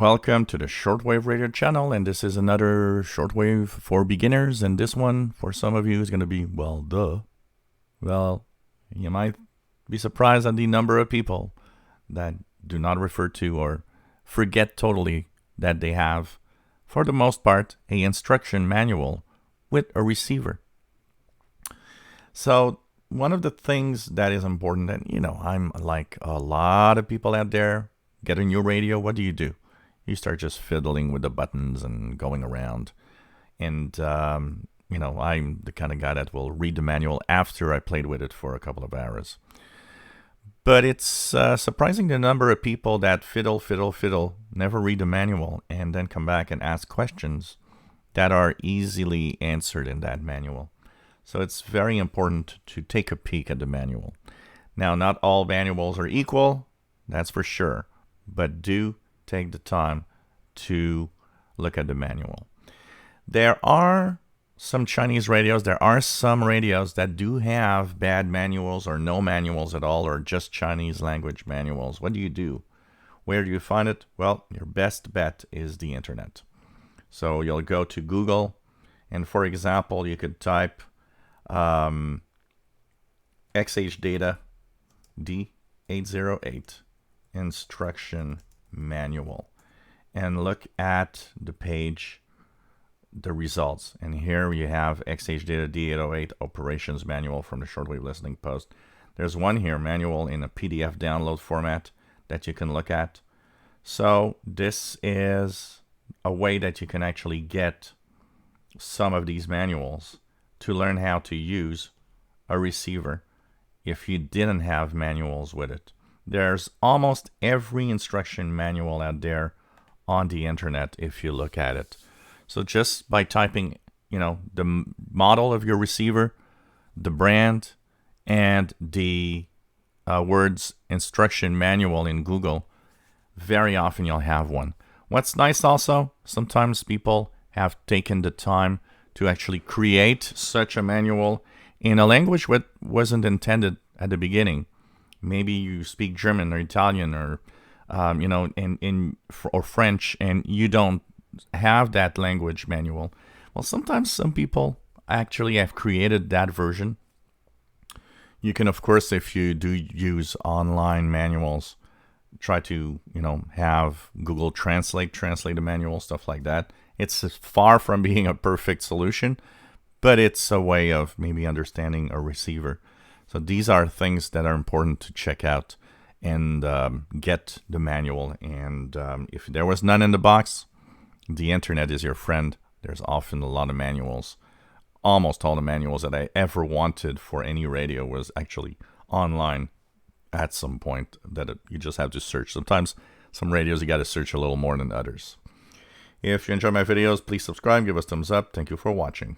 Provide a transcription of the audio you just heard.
Welcome to the Shortwave radio channel, and this is another Shortwave for beginners, and this one, for some of you, is going to be, well, duh. Well, you might be surprised at the number of people that do not refer to or forget totally that they have, for the most part, a instruction manual with a receiver. So one of the things that is important, and I'm like a lot of people out there, get a new radio, what do? You start just fiddling with the buttons and going around. And, I'm the kind of guy that will read the manual after I played with it for a couple of hours. But it's surprising the number of people that fiddle, never read the manual, and then come back and ask questions that are easily answered in that manual. So it's very important to take a peek at the manual. Now, not all manuals are equal, that's for sure, but do take the time to look at the manual. There are some Chinese radios, there are some radios that do have bad manuals or no manuals at all, or just Chinese language manuals. What do? Where do you find it? Well, your best bet is the internet. So you'll go to Google, and for example, you could type XH Data D808 instruction manual and look at the page, the results. And here you have XH Data D808 operations manual from the Shortwave Listening Post. There's one here, manual in a PDF download format that you can look at. So this is a way that you can actually get some of these manuals to learn how to use a receiver if you didn't have manuals with it. There's almost every instruction manual out there on the internet if you look at it. So just by typing, the model of your receiver, the brand, and the words instruction manual in Google, very often you'll have one. What's nice also, sometimes people have taken the time to actually create such a manual in a language that wasn't intended at the beginning. Maybe you speak German or Italian or or French, and you don't have that language manual. Well, sometimes some people actually have created that version. You can, of course, if you do use online manuals, try to have Google translate the manual, stuff like that. It's far from being a perfect solution, but it's a way of maybe understanding a receiver. So these are things that are important to check out and get the manual. And if there was none in the box, the internet is your friend. There's often a lot of manuals. Almost all the manuals that I ever wanted for any radio was actually online at some point that you just have to search. Sometimes some radios you got to search a little more than others. If you enjoy my videos, please subscribe, give us a thumbs up. Thank you for watching.